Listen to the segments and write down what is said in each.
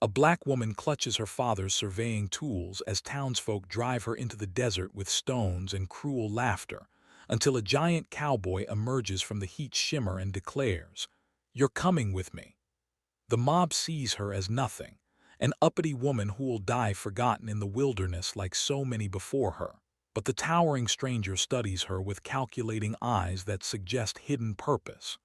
A black woman clutches her father's surveying tools as townsfolk drive her into the desert with stones and cruel laughter, until a giant cowboy emerges from the heat shimmer and declares, "You're coming with me." The mob sees her as nothing, an uppity woman who will die forgotten in the wilderness like so many before her. But the towering stranger studies her with calculating eyes that suggest hidden purpose.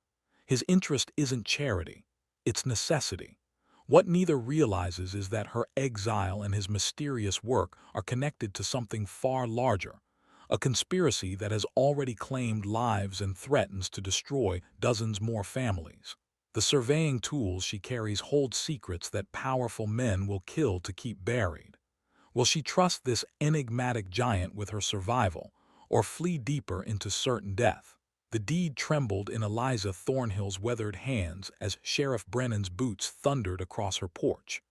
His interest isn't charity, it's necessity. What neither realizes is that her exile and his mysterious work are connected to something far larger, a conspiracy that has already claimed lives and threatens to destroy dozens more families. The surveying tools she carries hold secrets that powerful men will kill to keep buried. Will she trust this enigmatic giant with her survival, or flee deeper into certain death? The deed trembled in Eliza Thornhill's weathered hands as Sheriff Brennan's boots thundered across her porch.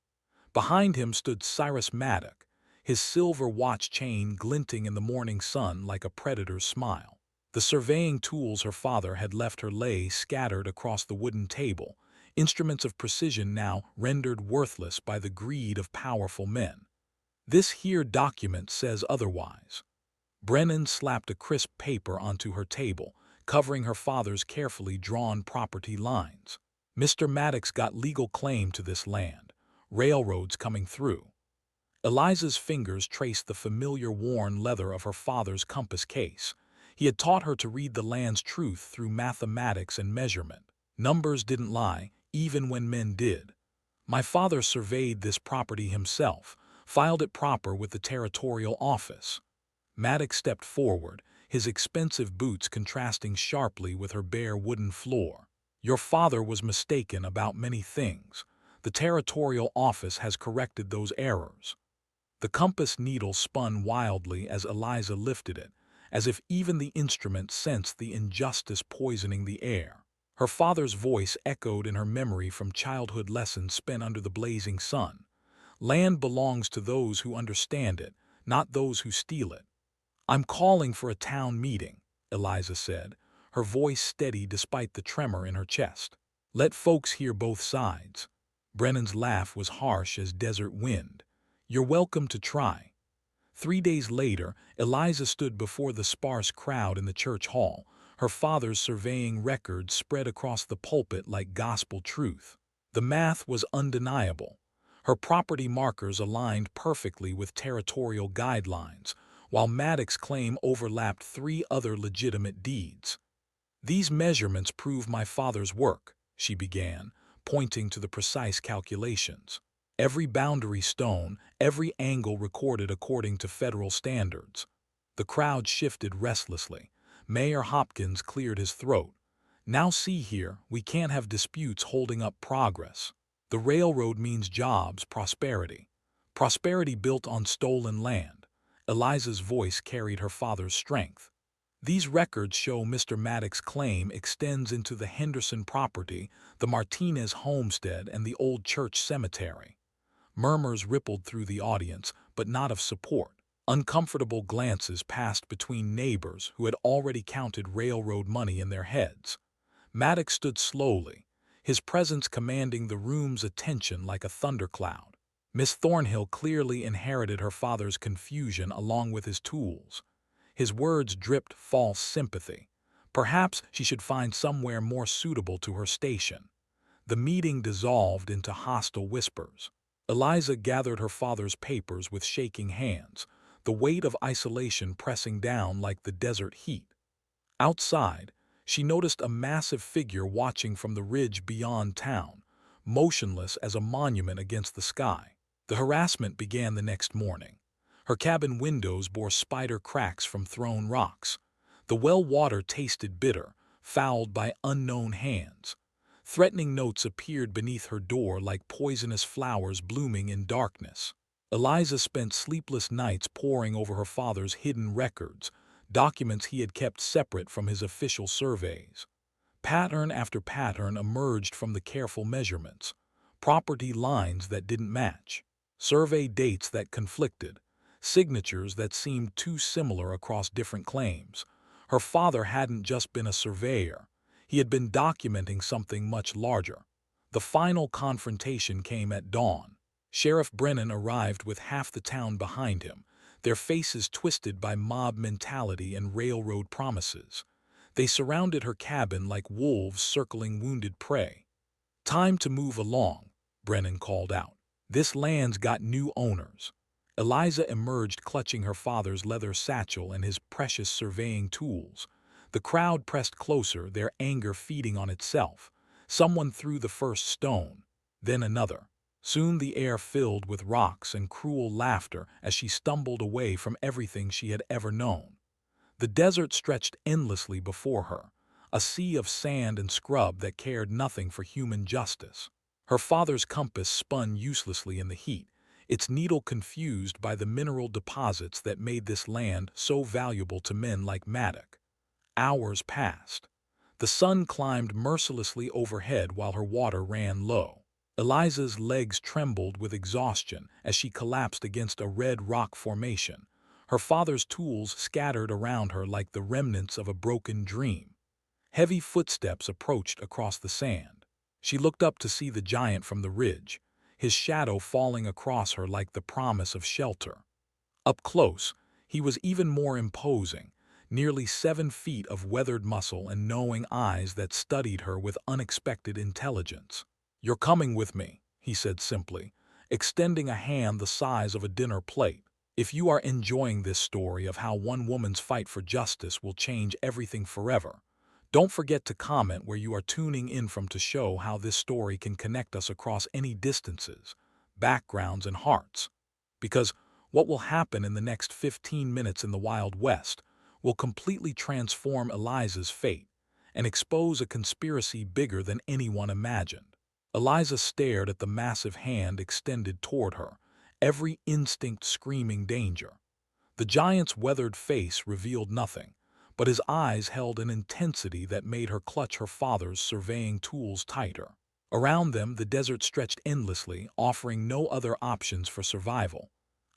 Behind him stood Cyrus Maddock, his silver watch chain glinting in the morning sun like a predator's smile. The surveying tools her father had left her lay scattered across the wooden table, instruments of precision now rendered worthless by the greed of powerful men. "This here document says otherwise." Brennan slapped a crisp paper onto her table, covering her father's carefully drawn property lines. "Mr. Maddox got legal claim to this land. Railroads coming through." Eliza's fingers traced the familiar worn leather of her father's compass case. He had taught her to read the land's truth through mathematics and measurement. Numbers didn't lie, even when men did. "My father surveyed this property himself, filed it proper with the territorial office." Maddox stepped forward, his expensive boots contrasting sharply with her bare wooden floor. "Your father was mistaken about many things. The territorial office has corrected those errors." The compass needle spun wildly as Eliza lifted it, as if even the instrument sensed the injustice poisoning the air. Her father's voice echoed in her memory from childhood lessons spent under the blazing sun. "Land belongs to those who understand it, not those who steal it." "I'm calling for a town meeting," Eliza said, her voice steady despite the tremor in her chest. "Let folks hear both sides." Brennan's laugh was harsh as desert wind. "You're welcome to try." 3 days later, Eliza stood before the sparse crowd in the church hall, her father's surveying records spread across the pulpit like gospel truth. The math was undeniable. Her property markers aligned perfectly with territorial guidelines, while Maddox's claim overlapped 3 other legitimate deeds. "These measurements prove my father's work," she began, pointing to the precise calculations. "Every boundary stone, every angle recorded according to federal standards." The crowd shifted restlessly. Mayor Hopkins cleared his throat. "Now see here, we can't have disputes holding up progress. The railroad means jobs, prosperity. Prosperity built on stolen land." Eliza's voice carried her father's strength. "These records show Mr. Maddox's claim extends into the Henderson property, the Martinez homestead, and the old church cemetery." Murmurs rippled through the audience, but not of support. Uncomfortable glances passed between neighbors who had already counted railroad money in their heads. Maddox stood slowly, his presence commanding the room's attention like a thundercloud. Miss Thornhill clearly inherited her father's confusion along with his tools. His words dripped false sympathy. Perhaps she should find somewhere more suitable to her station. The meeting dissolved into hostile whispers. Eliza gathered her father's papers with shaking hands, the weight of isolation pressing down like the desert heat. Outside, she noticed a massive figure watching from the ridge beyond town, motionless as a monument against the sky. The harassment began the next morning. Her cabin windows bore spider cracks from thrown rocks. The well water tasted bitter, fouled by unknown hands. Threatening notes appeared beneath her door like poisonous flowers blooming in darkness. Eliza spent sleepless nights poring over her father's hidden records, documents he had kept separate from his official surveys. Pattern after pattern emerged from the careful measurements. Property lines that didn't match, survey dates that conflicted, signatures that seemed too similar across different claims. Her father hadn't just been a surveyor. He had been documenting something much larger. The final confrontation came at dawn. Sheriff Brennan arrived with half the town behind him, their faces twisted by mob mentality and railroad promises. They surrounded her cabin like wolves circling wounded prey. "Time to move along," Brennan called out. "This land's got new owners." Eliza emerged clutching her father's leather satchel and his precious surveying tools. The crowd pressed closer, their anger feeding on itself. Someone threw the first stone, then another. Soon the air filled with rocks and cruel laughter as she stumbled away from everything she had ever known. The desert stretched endlessly before her, a sea of sand and scrub that cared nothing for human justice. Her father's compass spun uselessly in the heat, its needle confused by the mineral deposits that made this land so valuable to men like Maddock. Hours passed. The sun climbed mercilessly overhead while her water ran low. Eliza's legs trembled with exhaustion as she collapsed against a red rock formation, her father's tools scattered around her like the remnants of a broken dream. Heavy footsteps approached across the sand. She looked up to see the giant from the ridge, his shadow falling across her like the promise of shelter. Up close, he was even more imposing, nearly 7 feet of weathered muscle and knowing eyes that studied her with unexpected intelligence. "You're coming with me," he said simply, extending a hand the size of a dinner plate. "If you are enjoying this story of how one woman's fight for justice will change everything forever, don't forget to comment where you are tuning in from to show how this story can connect us across any distances, backgrounds, and hearts. Because what will happen in the next 15 minutes in the Wild West will completely transform Eliza's fate and expose a conspiracy bigger than anyone imagined." Eliza stared at the massive hand extended toward her, every instinct screaming danger. The giant's weathered face revealed nothing, but his eyes held an intensity that made her clutch her father's surveying tools tighter. Around them, the desert stretched endlessly, offering no other options for survival.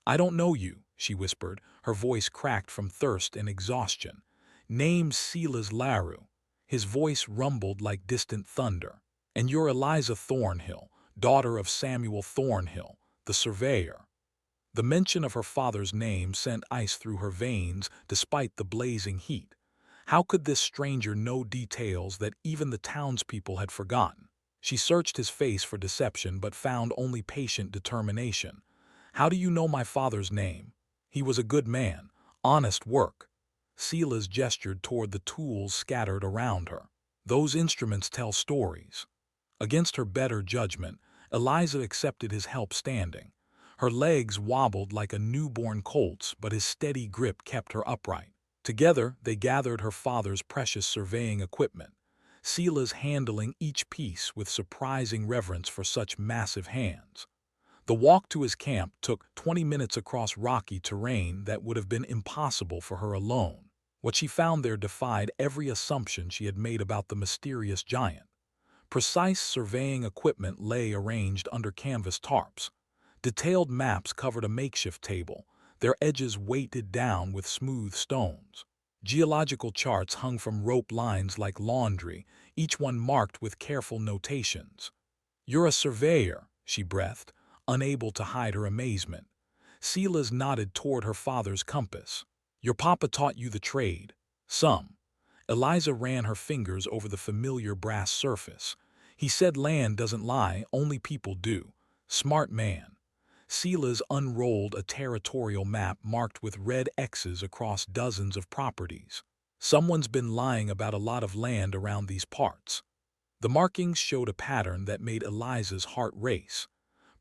"I don't know you," she whispered, her voice cracked from thirst and exhaustion. "Name's Silas Laru." His voice rumbled like distant thunder. "And you're Eliza Thornhill, daughter of Samuel Thornhill, the surveyor." The mention of her father's name sent ice through her veins despite the blazing heat. How could this stranger know details that even the townspeople had forgotten? She searched his face for deception but found only patient determination. "How do you know my father's name? He was a good man, honest work." Silas gestured toward the tools scattered around her. "Those instruments tell stories." Against her better judgment, Eliza accepted his help standing. Her legs wobbled like a newborn colt's, but his steady grip kept her upright. Together, they gathered her father's precious surveying equipment, Silas handling each piece with surprising reverence for such massive hands. The walk to his camp took 20 minutes across rocky terrain that would have been impossible for her alone. What she found there defied every assumption she had made about the mysterious giant. Precise surveying equipment lay arranged under canvas tarps. Detailed maps covered a makeshift table, their edges weighted down with smooth stones. Geological charts hung from rope lines like laundry, each one marked with careful notations. "You're a surveyor," she breathed, unable to hide her amazement. Silas nodded toward her father's compass. "Your papa taught you the trade." "Some." Eliza ran her fingers over the familiar brass surface. "He said land doesn't lie, only people do. Smart man." Silas unrolled a territorial map marked with red X's across dozens of properties. "Someone's been lying about a lot of land around these parts." The markings showed a pattern that made Eliza's heart race.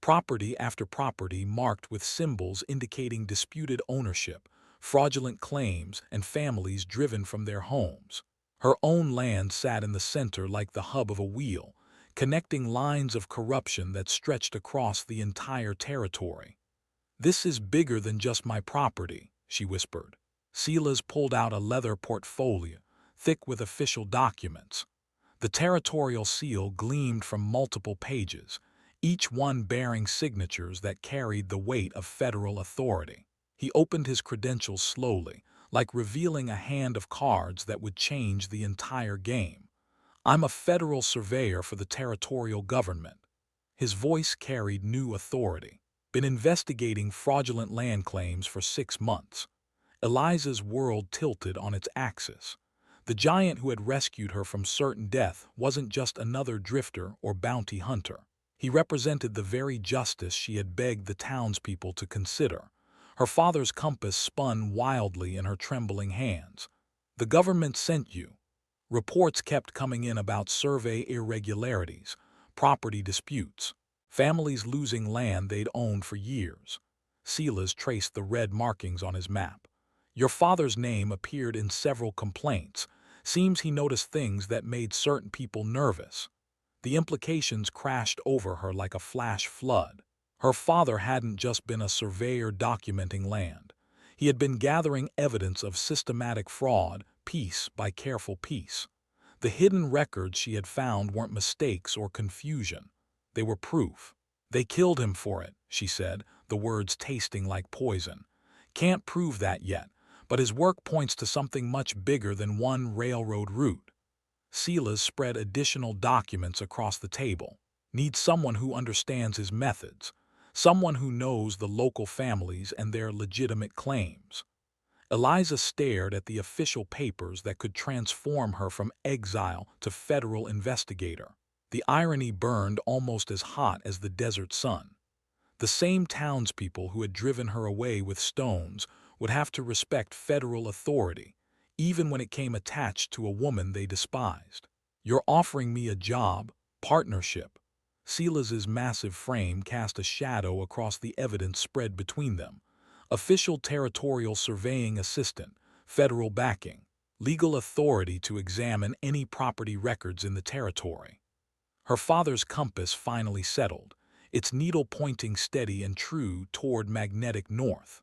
Property after property marked with symbols indicating disputed ownership, fraudulent claims, and families driven from their homes. Her own land sat in the center like the hub of a wheel, connecting lines of corruption that stretched across the entire territory. "This is bigger than just my property," she whispered. Silas pulled out a leather portfolio, thick with official documents. The territorial seal gleamed from multiple pages, each one bearing signatures that carried the weight of federal authority. He opened his credentials slowly, like revealing a hand of cards that would change the entire game. "I'm a federal surveyor for the territorial government." His voice carried new authority. been investigating fraudulent land claims for 6 months. Eliza's world tilted on its axis. The giant who had rescued her from certain death wasn't just another drifter or bounty hunter. He represented the very justice she had begged the townspeople to consider. Her father's compass spun wildly in her trembling hands. "The government sent you." Reports kept coming in about survey irregularities, property disputes, families losing land they'd owned for years. Silas traced the red markings on his map. "Your father's name appeared in several complaints. Seems he noticed things that made certain people nervous." The implications crashed over her like a flash flood. Her father hadn't just been a surveyor documenting land. He had been gathering evidence of systematic fraud, piece by careful piece. The hidden records she had found weren't mistakes or confusion. They were proof. "They killed him for it," she said, the words tasting like poison. "Can't prove that yet, but his work points to something much bigger than one railroad route." Silas spread additional documents across the table. "Needs someone who understands his methods, someone who knows the local families and their legitimate claims." Eliza stared at the official papers that could transform her from exile to federal investigator. The irony burned almost as hot as the desert sun. The same townspeople who had driven her away with stones would have to respect federal authority, even when it came attached to a woman they despised. "You're offering me a job, partnership." Silas's massive frame cast a shadow across the evidence spread between them. Official territorial surveying assistant, federal backing, legal authority to examine any property records in the territory. Her father's compass finally settled, its needle pointing steady and true toward magnetic north.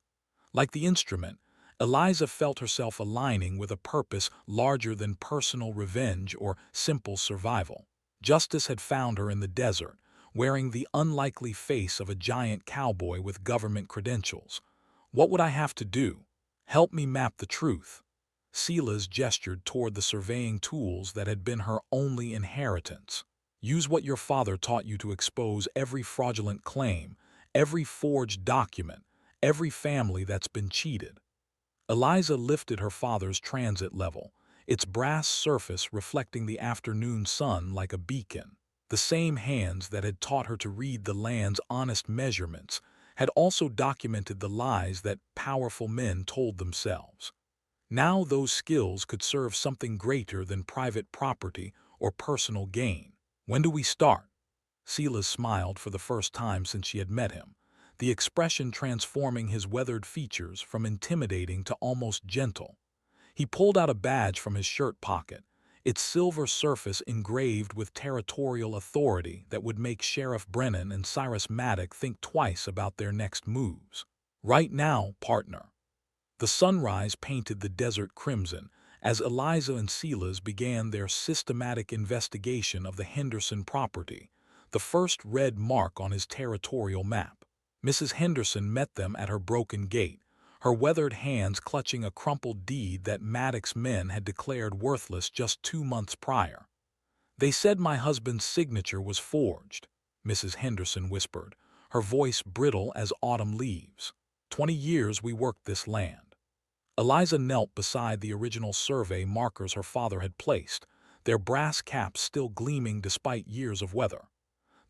Like the instrument, Eliza felt herself aligning with a purpose larger than personal revenge or simple survival. Justice had found her in the desert, wearing the unlikely face of a giant cowboy with government credentials. "What would I have to do?" "Help me map the truth." Silas gestured toward the surveying tools that had been her only inheritance. "Use what your father taught you to expose every fraudulent claim, every forged document, every family that's been cheated." Eliza lifted her father's transit level, its brass surface reflecting the afternoon sun like a beacon. The same hands that had taught her to read the land's honest measurements had also documented the lies that powerful men told themselves. Now those skills could serve something greater than private property or personal gain. "When do we start?" Silas smiled for the first time since she had met him, the expression transforming his weathered features from intimidating to almost gentle. He pulled out a badge from his shirt pocket, its silver surface engraved with territorial authority that would make Sheriff Brennan and Cyrus Maddock think twice about their next moves. "Right now, partner." The sunrise painted the desert crimson as Eliza and Silas began their systematic investigation of the Henderson property, the first red mark on his territorial map. Mrs. Henderson met them at her broken gate, her weathered hands clutching a crumpled deed that Maddox's men had declared worthless just 2 months prior. "They said my husband's signature was forged," Mrs. Henderson whispered, her voice brittle as autumn leaves. "20 years we worked this land." Eliza knelt beside the original survey markers her father had placed, their brass caps still gleaming despite years of weather.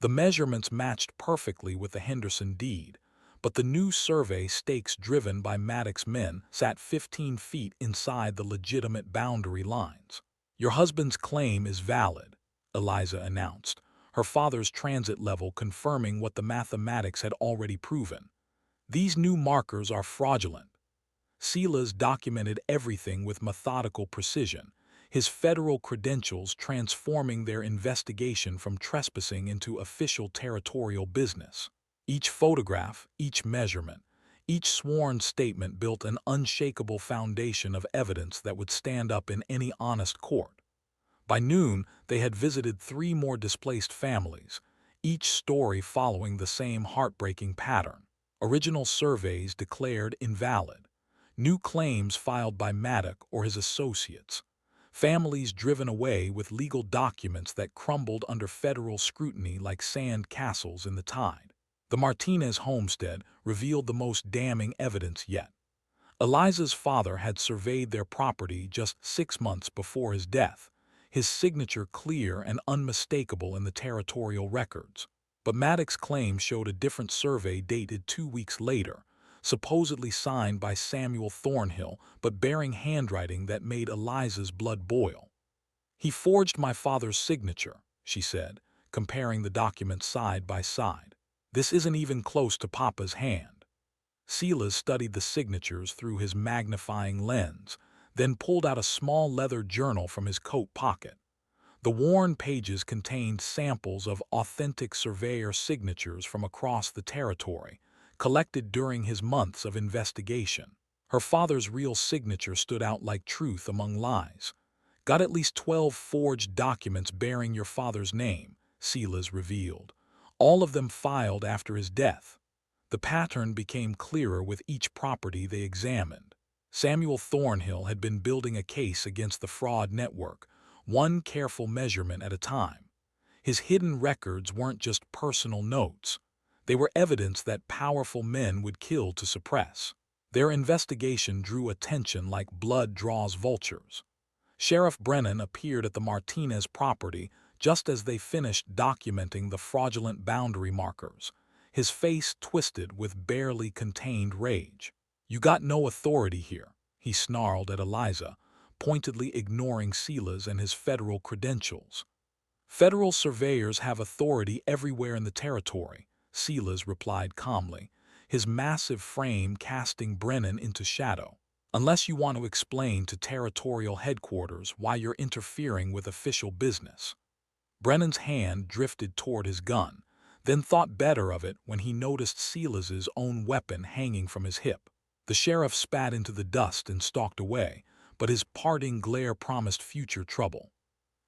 The measurements matched perfectly with the Henderson deed, but the new survey stakes driven by Maddox's men sat 15 feet inside the legitimate boundary lines. "Your husband's claim is valid," Eliza announced, her father's transit level confirming what the mathematics had already proven. "These new markers are fraudulent." Silas documented everything with methodical precision, his federal credentials transforming their investigation from trespassing into official territorial business. Each photograph, each measurement, each sworn statement built an unshakable foundation of evidence that would stand up in any honest court. By noon, they had visited 3 more displaced families, each story following the same heartbreaking pattern. Original surveys declared invalid. New claims filed by Maddox or his associates. Families driven away with legal documents that crumbled under federal scrutiny like sand castles in the tide. The Martinez homestead revealed the most damning evidence yet. Eliza's father had surveyed their property just 6 months before his death, his signature clear and unmistakable in the territorial records. But Maddox's claim showed a different survey dated 2 weeks later, supposedly signed by Samuel Thornhill but bearing handwriting that made Eliza's blood boil. "He forged my father's signature," she said, comparing the documents side by side. "This isn't even close to Papa's hand." Silas studied the signatures through his magnifying lens, then pulled out a small leather journal from his coat pocket. The worn pages contained samples of authentic surveyor signatures from across the territory, collected during his months of investigation. Her father's real signature stood out like truth among lies. "Got at least 12 forged documents bearing your father's name," Silas revealed, "all of them filed after his death." The pattern became clearer with each property they examined. Samuel Thornhill had been building a case against the fraud network, one careful measurement at a time. His hidden records weren't just personal notes. They were evidence that powerful men would kill to suppress. Their investigation drew attention like blood draws vultures. Sheriff Brennan appeared at the Martinez property just as they finished documenting the fraudulent boundary markers, his face twisted with barely contained rage. "You got no authority here," he snarled at Eliza, pointedly ignoring Silas and his federal credentials. "Federal surveyors have authority everywhere in the territory," Silas replied calmly, his massive frame casting Brennan into shadow. "Unless you want to explain to territorial headquarters why you're interfering with official business." Brennan's hand drifted toward his gun, then thought better of it when he noticed Silas's own weapon hanging from his hip. The sheriff spat into the dust and stalked away, but his parting glare promised future trouble.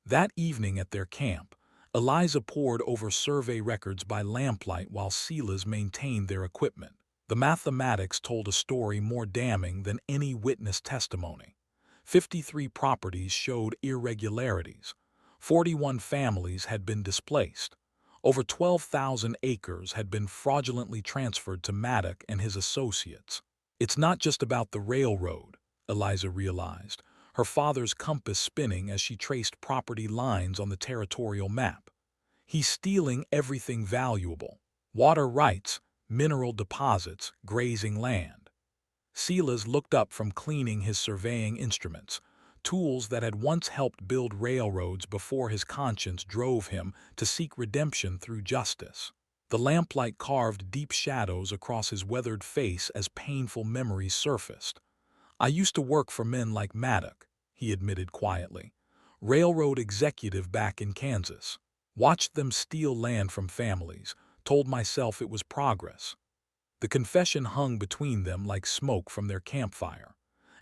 That evening at their camp, Eliza pored over survey records by lamplight while Silas maintained their equipment. The mathematics told a story more damning than any witness testimony. 53 properties showed irregularities. 41 families had been displaced. Over 12,000 acres had been fraudulently transferred to Maddox and his associates. "It's not just about the railroad," Eliza realized, her father's compass spinning as she traced property lines on the territorial map. "He's stealing everything valuable: water rights, mineral deposits, grazing land." Silas looked up from cleaning his surveying instruments, tools that had once helped build railroads before his conscience drove him to seek redemption through justice. The lamplight carved deep shadows across his weathered face as painful memories surfaced. "I used to work for men like Maddox," he admitted quietly, "railroad executive back in Kansas. Watched them steal land from families, told myself it was progress." The confession hung between them like smoke from their campfire.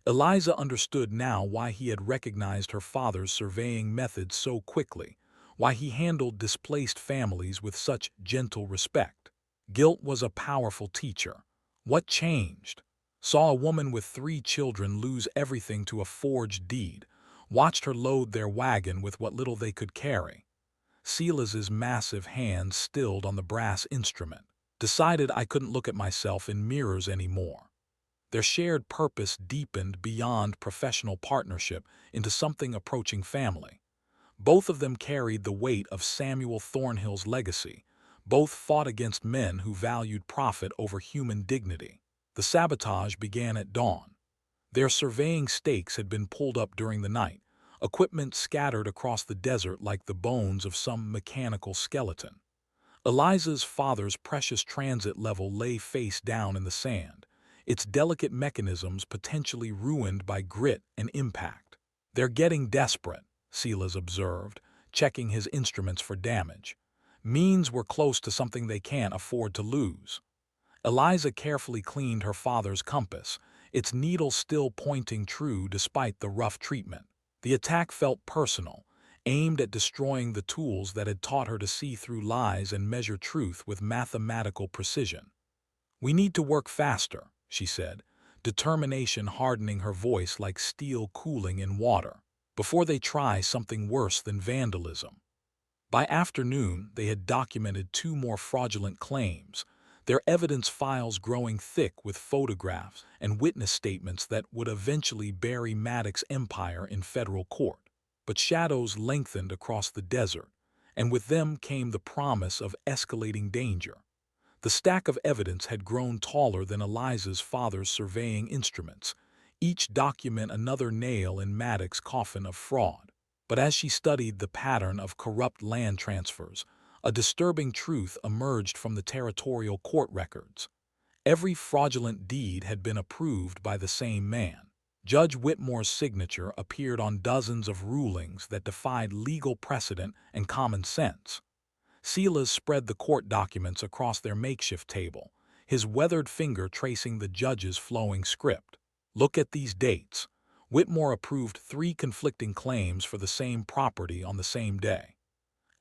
Eliza understood now why he had recognized her father's surveying methods so quickly, why he handled displaced families with such gentle respect. Guilt was a powerful teacher. What changed? Saw a woman with 3 children lose everything to a forged deed, watched her load their wagon with what little they could carry. Silas's massive hands stilled on the brass instrument. Decided I couldn't look at myself in mirrors anymore. Their shared purpose deepened beyond professional partnership into something approaching family. Both of them carried the weight of Samuel Thornhill's legacy. Both fought against men who valued profit over human dignity. The sabotage began at dawn. Their surveying stakes had been pulled up during the night, equipment scattered across the desert like the bones of some mechanical skeleton. Eliza's father's precious transit level lay face down in the sand, its delicate mechanisms potentially ruined by grit and impact. "They're getting desperate," Silas observed, checking his instruments for damage. "Means we're close to something they can't afford to lose." Eliza carefully cleaned her father's compass, its needle still pointing true despite the rough treatment. The attack felt personal, aimed at destroying the tools that had taught her to see through lies and measure truth with mathematical precision. "We need to work faster," she said, determination hardening her voice like steel cooling in water, "before they try something worse than vandalism." By afternoon, they had documented 2 more fraudulent claims, their evidence files growing thick with photographs and witness statements that would eventually bury Maddox's empire in federal court. But shadows lengthened across the desert, and with them came the promise of escalating danger. The stack of evidence had grown taller than Eliza's father's surveying instruments, each document another nail in Maddox's coffin of fraud. But as she studied the pattern of corrupt land transfers, a disturbing truth emerged from the territorial court records. Every fraudulent deed had been approved by the same man. Judge Whitmore's signature appeared on dozens of rulings that defied legal precedent and common sense. Silas spread the court documents across their makeshift table, his weathered finger tracing the judge's flowing script. Look at these dates. Whitmore approved 3 conflicting claims for the same property on the same day.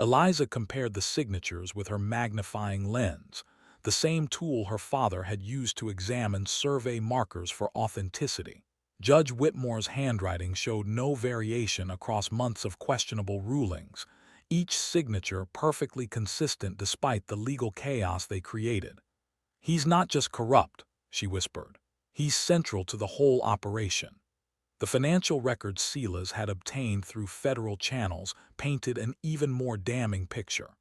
Eliza compared the signatures with her magnifying lens, the same tool her father had used to examine survey markers for authenticity. Judge Whitmore's handwriting showed no variation across months of questionable rulings, each signature perfectly consistent despite the legal chaos they created. "He's not just corrupt," she whispered. "He's central to the whole operation." The financial records Silas had obtained through federal channels painted an even more damning picture.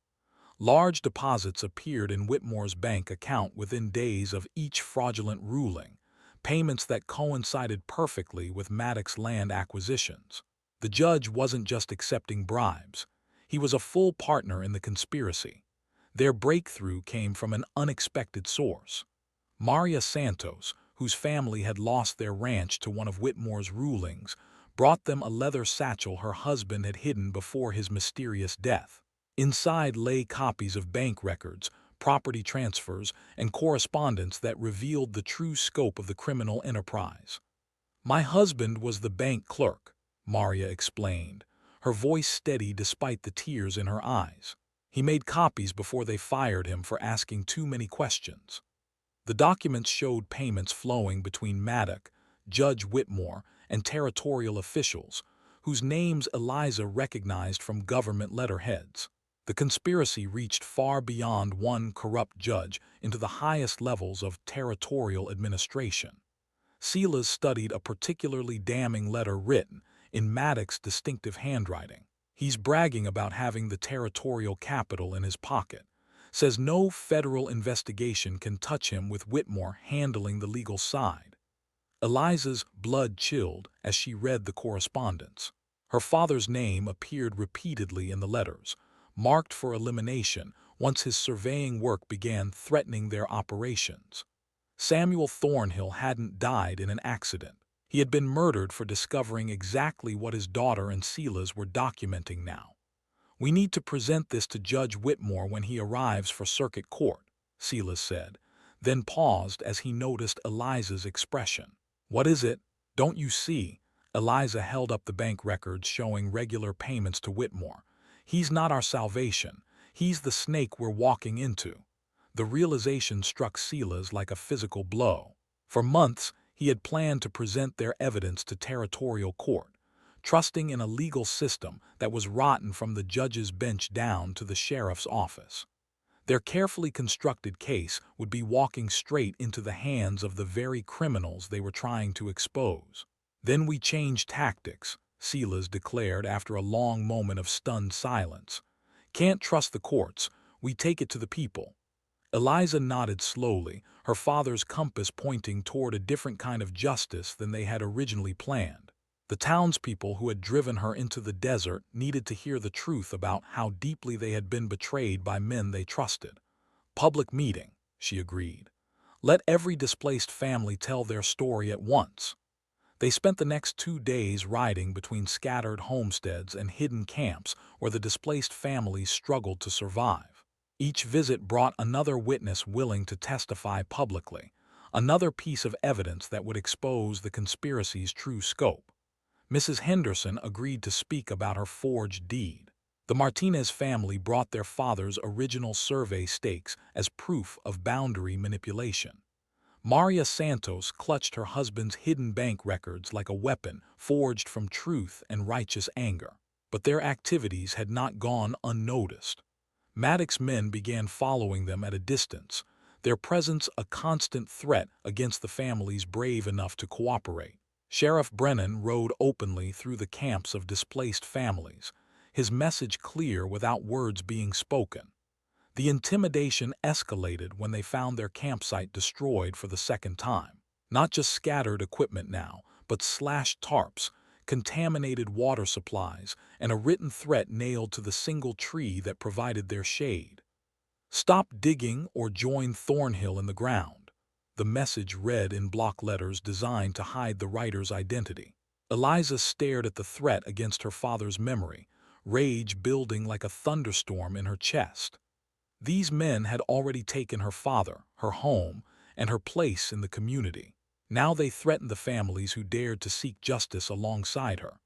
Large deposits appeared in Whitmore's bank account within days of each fraudulent ruling, payments that coincided perfectly with Maddox's land acquisitions. The judge wasn't just accepting bribes. He was a full partner in the conspiracy. Their breakthrough came from an unexpected source. Maria Santos, whose family had lost their ranch to one of Whitmore's rulings, brought them a leather satchel her husband had hidden before his mysterious death. Inside lay copies of bank records, property transfers, and correspondence that revealed the true scope of the criminal enterprise. "My husband was the bank clerk," Maria explained, her voice steady despite the tears in her eyes. "He made copies before they fired him for asking too many questions." The documents showed payments flowing between Maddox, Judge Whitmore, and territorial officials, whose names Eliza recognized from government letterheads. The conspiracy reached far beyond one corrupt judge into the highest levels of territorial administration. Silas studied a particularly damning letter written in Maddox's distinctive handwriting. He's bragging about having the territorial capital in his pocket. Says no federal investigation can touch him with Whitmore handling the legal side. Eliza's blood chilled as she read the correspondence. Her father's name appeared repeatedly in the letters, marked for elimination once his surveying work began threatening their operations. Samuel Thornhill hadn't died in an accident. He had been murdered for discovering exactly what his daughter and Silas were documenting now. "We need to present this to Judge Whitmore when he arrives for circuit court," Silas said, then paused as he noticed Eliza's expression. "What is it? Don't you see?" Eliza held up the bank records showing regular payments to Whitmore. "He's not our salvation. He's the snake we're walking into." The realization struck Silas like a physical blow. For months, he had planned to present their evidence to territorial court, trusting in a legal system that was rotten from the judge's bench down to the sheriff's office. Their carefully constructed case would be walking straight into the hands of the very criminals they were trying to expose. "Then we changed tactics," Silas declared after a long moment of stunned silence. "Can't trust the courts. We take it to the people." Eliza nodded slowly, her father's compass pointing toward a different kind of justice than they had originally planned. The townspeople who had driven her into the desert needed to hear the truth about how deeply they had been betrayed by men they trusted. "Public meeting," she agreed. "Let every displaced family tell their story at once." They spent the next 2 days riding between scattered homesteads and hidden camps where the displaced families struggled to survive. Each visit brought another witness willing to testify publicly, another piece of evidence that would expose the conspiracy's true scope. Mrs. Henderson agreed to speak about her forged deed. The Martinez family brought their father's original survey stakes as proof of boundary manipulation. Maria Santos clutched her husband's hidden bank records like a weapon forged from truth and righteous anger. But their activities had not gone unnoticed. Maddox's men began following them at a distance, their presence a constant threat against the families brave enough to cooperate. Sheriff Brennan rode openly through the camps of displaced families, his message clear without words being spoken. The intimidation escalated when they found their campsite destroyed for the second time. Not just scattered equipment now, but slashed tarps, contaminated water supplies, and a written threat nailed to the single tree that provided their shade. "Stop digging or join Thornhill in the ground." The message read in block letters designed to hide the writer's identity. Eliza stared at the threat against her father's memory, rage building like a thunderstorm in her chest. These men had already taken her father, her home, and her place in the community. Now they threatened the families who dared to seek justice alongside her.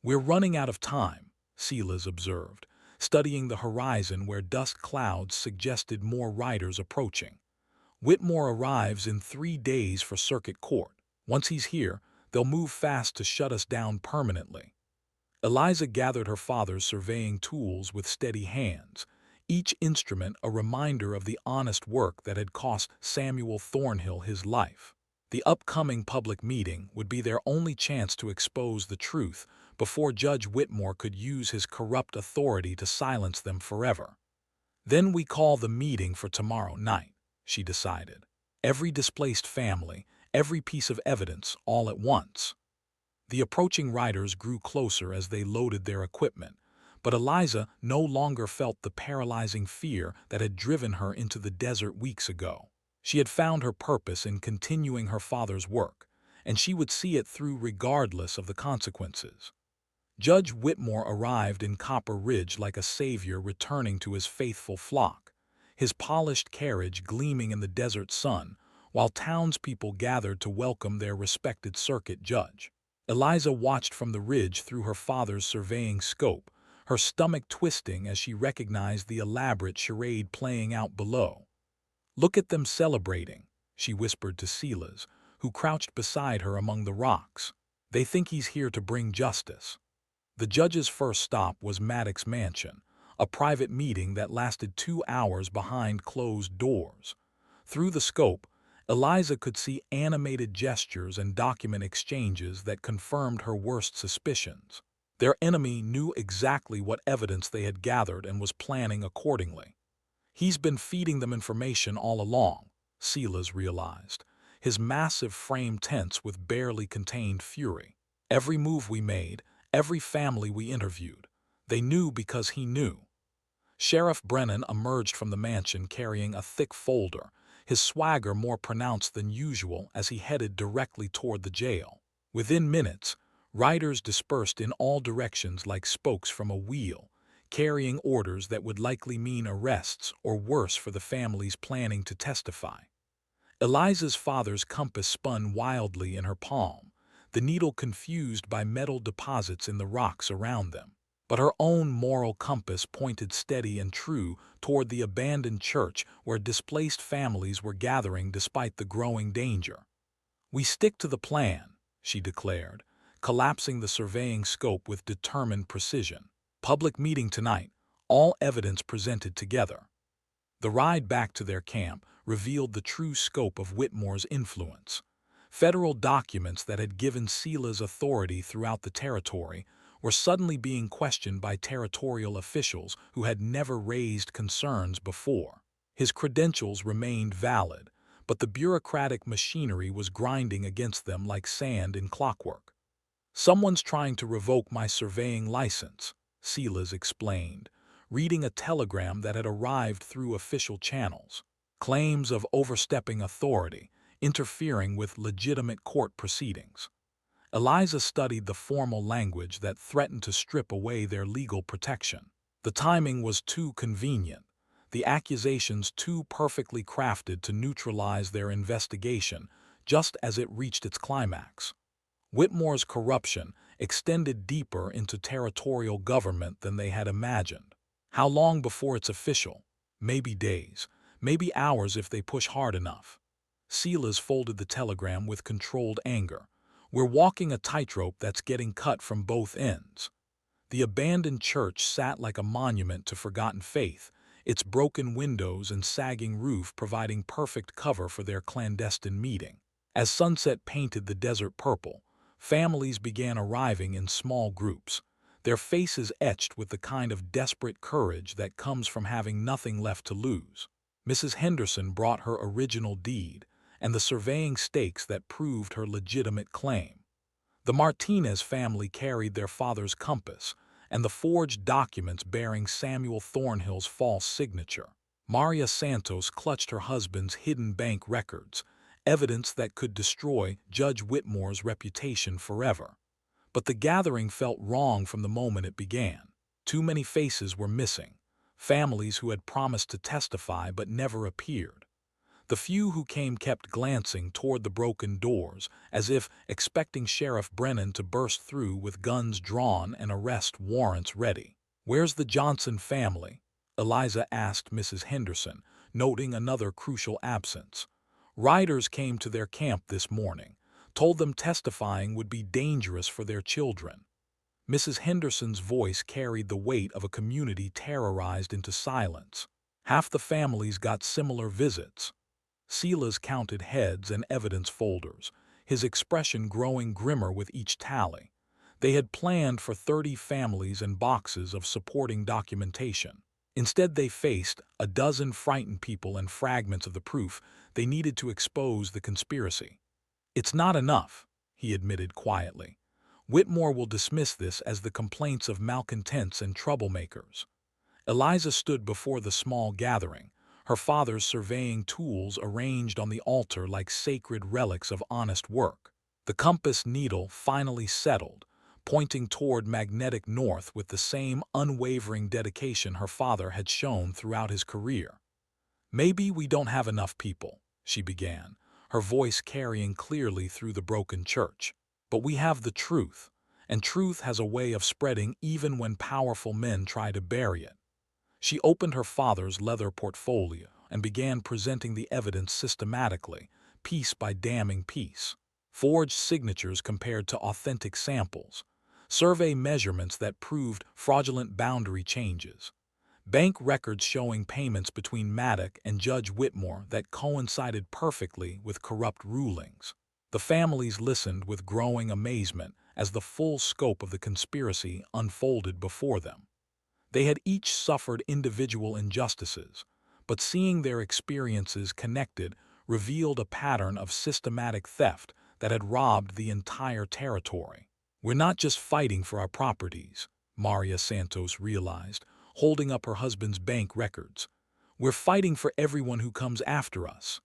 "We're running out of time," Silas observed, studying the horizon where dust clouds suggested more riders approaching. "Whitmore arrives in 3 days for circuit court. Once he's here, they'll move fast to shut us down permanently." Eliza gathered her father's surveying tools with steady hands, each instrument a reminder of the honest work that had cost Samuel Thornhill his life. The upcoming public meeting would be their only chance to expose the truth before Judge Whitmore could use his corrupt authority to silence them forever. "Then we call the meeting for tomorrow night," she decided. "Every displaced family, every piece of evidence, all at once." The approaching riders grew closer as they loaded their equipment, but Eliza no longer felt the paralyzing fear that had driven her into the desert weeks ago. She had found her purpose in continuing her father's work, and she would see it through regardless of the consequences. Judge Whitmore arrived in Copper Ridge like a savior returning to his faithful flock, his polished carriage gleaming in the desert sun, while townspeople gathered to welcome their respected circuit judge. Eliza watched from the ridge through her father's surveying scope, her stomach twisting as she recognized the elaborate charade playing out below. "Look at them celebrating," she whispered to Silas, who crouched beside her among the rocks. "They think he's here to bring justice." The judge's first stop was Maddox's mansion, a private meeting that lasted 2 hours behind closed doors. Through the scope, Eliza could see animated gestures and document exchanges that confirmed her worst suspicions. Their enemy knew exactly what evidence they had gathered and was planning accordingly. "He's been feeding them information all along," Silas realized, his massive frame tense with barely contained fury. "Every move we made, every family we interviewed, they knew because he knew." Sheriff Brennan emerged from the mansion carrying a thick folder, his swagger more pronounced than usual as he headed directly toward the jail. Within minutes, riders dispersed in all directions like spokes from a wheel, carrying orders that would likely mean arrests or worse for the families planning to testify. Eliza's father's compass spun wildly in her palm, the needle confused by metal deposits in the rocks around them. But her own moral compass pointed steady and true toward the abandoned church where displaced families were gathering despite the growing danger. "We stick to the plan," she declared, collapsing the surveying scope with determined precision. "Public meeting tonight, all evidence presented together." The ride back to their camp revealed the true scope of Whitmore's influence. Federal documents that had given Silas authority throughout the territory were suddenly being questioned by territorial officials who had never raised concerns before. His credentials remained valid, but the bureaucratic machinery was grinding against them like sand in clockwork. "Someone's trying to revoke my surveying license," Silas explained, reading a telegram that had arrived through official channels. "Claims of overstepping authority, interfering with legitimate court proceedings." Eliza studied the formal language that threatened to strip away their legal protection. The timing was too convenient, the accusations too perfectly crafted to neutralize their investigation just as it reached its climax. Whitmore's corruption extended deeper into territorial government than they had imagined. How long before it's official? Maybe days, maybe hours if they push hard enough. Silas folded the telegram with controlled anger. "We're walking a tightrope that's getting cut from both ends." The abandoned church sat like a monument to forgotten faith, its broken windows and sagging roof providing perfect cover for their clandestine meeting. As sunset painted the desert purple, families began arriving in small groups, their faces etched with the kind of desperate courage that comes from having nothing left to lose. Mrs. Henderson brought her original deed and the surveying stakes that proved her legitimate claim. The Martinez family carried their father's compass and the forged documents bearing Samuel Thornhill's false signature. Maria Santos clutched her husband's hidden bank records, evidence that could destroy Judge Whitmore's reputation forever. But the gathering felt wrong from the moment it began. Too many faces were missing, families who had promised to testify but never appeared. The few who came kept glancing toward the broken doors, as if expecting Sheriff Brennan to burst through with guns drawn and arrest warrants ready. "Where's the Johnson family?" Eliza asked Mrs. Henderson, noting another crucial absence. "Riders came to their camp this morning, told them testifying would be dangerous for their children." Mrs. Henderson's voice carried the weight of a community terrorized into silence. "Half the families got similar visits." Silas counted heads and evidence folders, his expression growing grimmer with each tally. They had planned for 30 families and boxes of supporting documentation. Instead, they faced a dozen frightened people and fragments of the proof they needed to expose the conspiracy. "It's not enough," he admitted quietly. "Whitmore will dismiss this as the complaints of malcontents and troublemakers." Eliza stood before the small gathering, her father's surveying tools arranged on the altar like sacred relics of honest work. The compass needle finally settled, pointing toward magnetic north with the same unwavering dedication her father had shown throughout his career. "Maybe we don't have enough people," she began, her voice carrying clearly through the broken church. "But we have the truth, and truth has a way of spreading even when powerful men try to bury it." She opened her father's leather portfolio and began presenting the evidence systematically, piece by damning piece. Forged signatures compared to authentic samples, survey measurements that proved fraudulent boundary changes, bank records showing payments between Maddock and Judge Whitmore that coincided perfectly with corrupt rulings. The families listened with growing amazement as the full scope of the conspiracy unfolded before them. They had each suffered individual injustices, but seeing their experiences connected revealed a pattern of systematic theft that had robbed the entire territory. "We're not just fighting for our properties," Maria Santos realized, holding up her husband's bank records. "We're fighting for everyone who comes after us."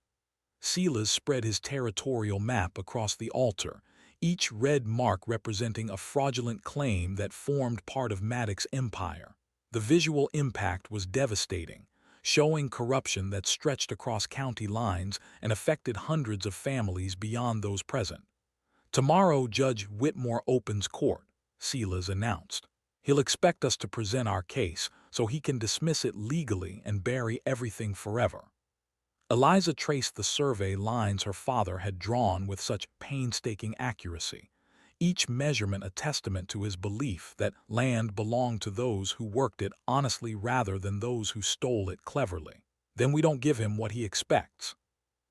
Silas spread his territorial map across the altar, each red mark representing a fraudulent claim that formed part of Maddox's empire. The visual impact was devastating, showing corruption that stretched across county lines and affected hundreds of families beyond those present. "Tomorrow Judge Whitmore opens court," Silas announced. "He'll expect us to present our case so he can dismiss it legally and bury everything forever." Eliza traced the survey lines her father had drawn with such painstaking accuracy, each measurement a testament to his belief that land belonged to those who worked it honestly rather than those who stole it cleverly. "Then we don't give him what he expects."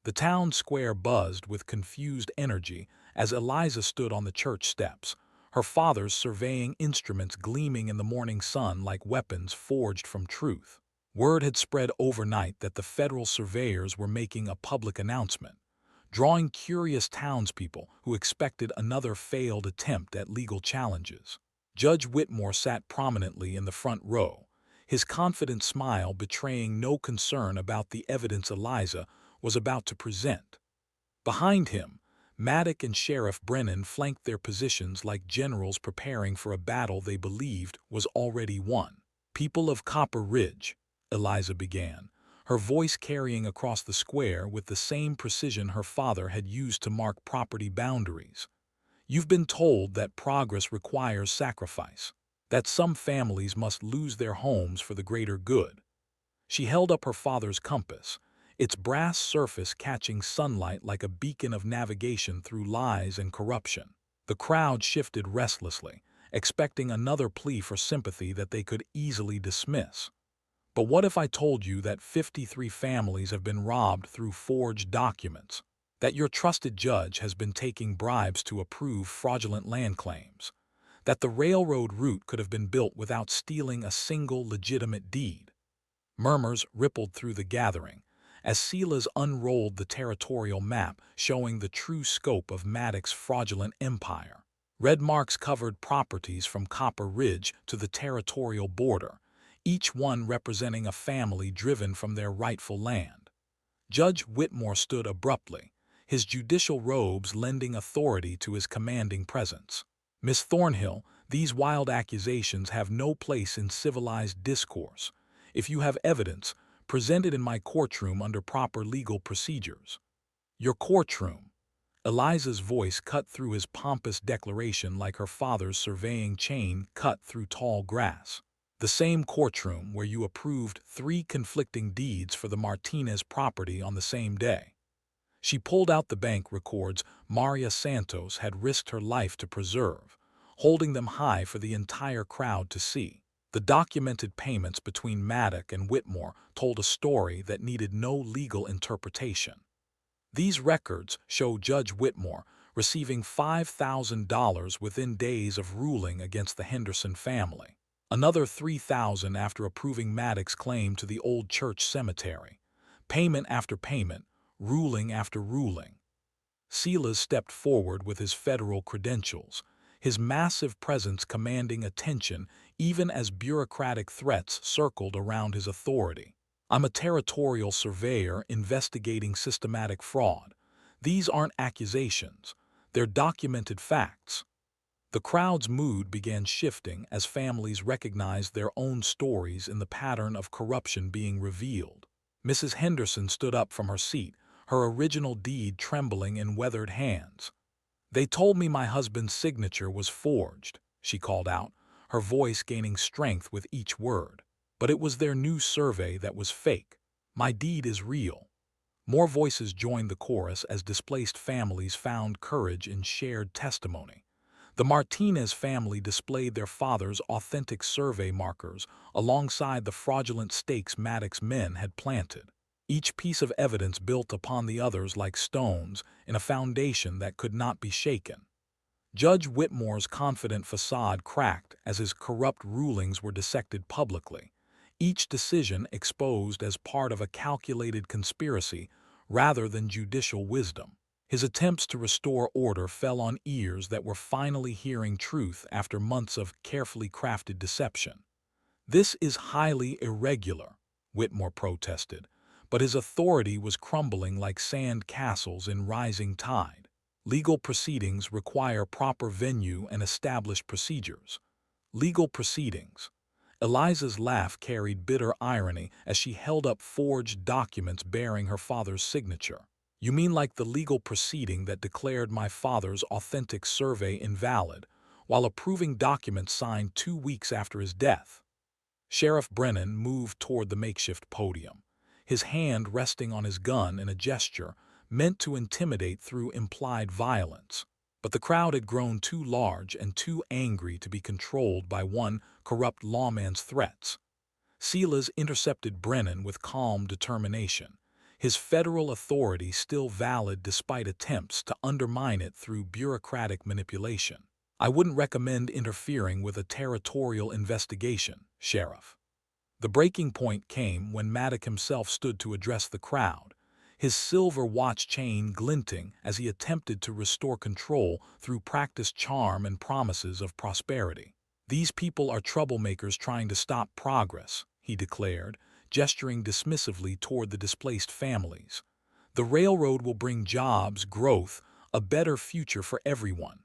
The town square buzzed with confused energy as Eliza stood on the church steps, her father's surveying instruments gleaming in the morning sun like weapons forged from truth. Word had spread overnight that the federal surveyors were making a public announcement, drawing curious townspeople who expected another failed attempt at legal challenges. Judge Whitmore sat prominently in the front row, his confident smile betraying no concern about the evidence Eliza was about to present. Behind him, Maddock and Sheriff Brennan flanked their positions like generals preparing for a battle they believed was already won. "People of Copper Ridge," Eliza began, her voice carrying across the square with the same precision her father had used to mark property boundaries. "You've been told that progress requires sacrifice, that some families must lose their homes for the greater good." She held up her father's compass, its brass surface catching sunlight like a beacon of navigation through lies and corruption. The crowd shifted restlessly, expecting another plea for sympathy that they could easily dismiss. But what if I told you that 53 families have been robbed through forged documents? That your trusted judge has been taking bribes to approve fraudulent land claims? That the railroad route could have been built without stealing a single legitimate deed? Murmurs rippled through the gathering as Silas unrolled the territorial map showing the true scope of Maddox's fraudulent empire. Red marks covered properties from Copper Ridge to the territorial border, each one representing a family driven from their rightful land. Judge Whitmore stood abruptly, his judicial robes lending authority to his commanding presence. Miss Thornhill, these wild accusations have no place in civilized discourse. If you have evidence, present it in my courtroom under proper legal procedures. Your courtroom. Eliza's voice cut through his pompous declaration like her father's surveying chain cut through tall grass. The same courtroom where you approved 3 conflicting deeds for the Martinez property on the same day. She pulled out the bank records Maria Santos had risked her life to preserve, holding them high for the entire crowd to see. The documented payments between Maddox and Whitmore told a story that needed no legal interpretation. These records show Judge Whitmore receiving $5,000 within days of ruling against the Henderson family, another $3,000 after approving Maddox's claim to the old church cemetery, payment after payment, ruling after ruling. Silas stepped forward with his federal credentials, his massive presence commanding attention even as bureaucratic threats circled around his authority. I'm a territorial surveyor investigating systematic fraud. These aren't accusations, they're documented facts. The crowd's mood began shifting as families recognized their own stories in the pattern of corruption being revealed. Mrs. Henderson stood up from her seat, her original deed trembling in weathered hands. "They told me my husband's signature was forged," she called out, her voice gaining strength with each word. "But it was their new survey that was fake. My deed is real." More voices joined the chorus as displaced families found courage in shared testimony. The Martinez family displayed their father's authentic survey markers alongside the fraudulent stakes Maddox's men had planted. Each piece of evidence built upon the others like stones in a foundation that could not be shaken. Judge Whitmore's confident facade cracked as his corrupt rulings were dissected publicly, each decision exposed as part of a calculated conspiracy rather than judicial wisdom. His attempts to restore order fell on ears that were finally hearing truth after months of carefully crafted deception. "This is highly irregular," Whitmore protested, but his authority was crumbling like sand castles in rising tide. Legal proceedings require proper venue and established procedures. Legal proceedings. Eliza's laugh carried bitter irony as she held up forged documents bearing her father's signature. "You mean like the legal proceeding that declared my father's authentic survey invalid, while approving documents signed 2 weeks after his death?" Sheriff Brennan moved toward the makeshift podium, his hand resting on his gun in a gesture meant to intimidate through implied violence. But the crowd had grown too large and too angry to be controlled by one corrupt lawman's threats. Silas intercepted Brennan with calm determination, his federal authority still valid despite attempts to undermine it through bureaucratic manipulation. "I wouldn't recommend interfering with a territorial investigation, Sheriff." The breaking point came when Maddox himself stood to address the crowd, his silver watch chain glinting as he attempted to restore control through practiced charm and promises of prosperity. "These people are troublemakers trying to stop progress," he declared, gesturing dismissively toward the displaced families. "The railroad will bring jobs, growth, a better future for everyone."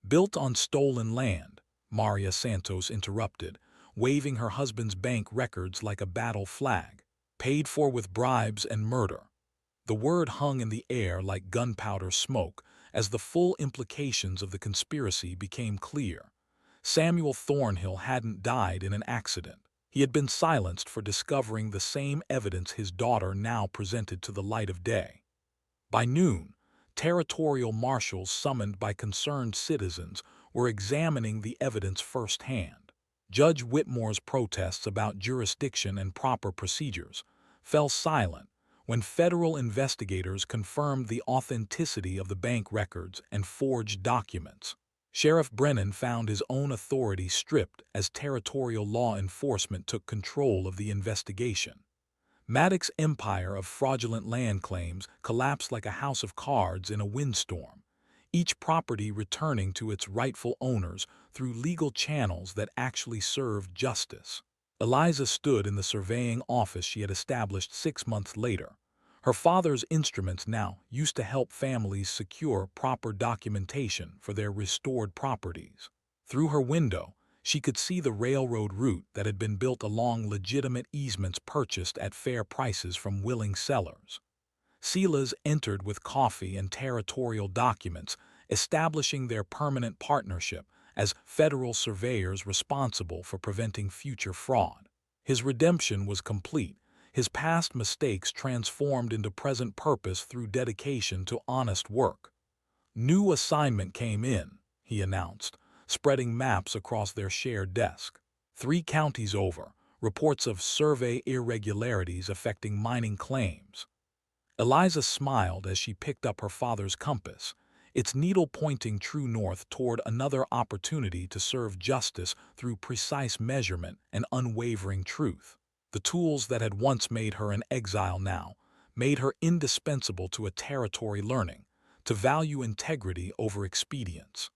"Built on stolen land," Maria Santos interrupted, waving her husband's bank records like a battle flag. "Paid for with bribes and murder." The word hung in the air like gunpowder smoke as the full implications of the conspiracy became clear. Samuel Thornhill hadn't died in an accident. He had been silenced for discovering the same evidence his daughter now presented to the light of day. By noon, territorial marshals summoned by concerned citizens were examining the evidence firsthand. Judge Whitmore's protests about jurisdiction and proper procedures fell silent when federal investigators confirmed the authenticity of the bank records and forged documents. Sheriff Brennan found his own authority stripped as territorial law enforcement took control of the investigation. Maddox's empire of fraudulent land claims collapsed like a house of cards in a windstorm, each property returning to its rightful owners through legal channels that actually served justice. Eliza stood in the surveying office she had established 6 months later. Her father's instruments now used to help families secure proper documentation for their restored properties. Through her window, she could see the railroad route that had been built along legitimate easements purchased at fair prices from willing sellers. Silas entered with coffee and territorial documents, establishing their permanent partnership as federal surveyors responsible for preventing future fraud. His redemption was complete, his past mistakes transformed into present purpose through dedication to honest work. "New assignment came in," he announced, spreading maps across their shared desk. 3 counties over, reports of survey irregularities affecting mining claims. Eliza smiled as she picked up her father's compass, its needle pointing true north toward another opportunity to serve justice through precise measurement and unwavering truth. The tools that had once made her an exile now made her indispensable to a territory learning to value integrity over expedience.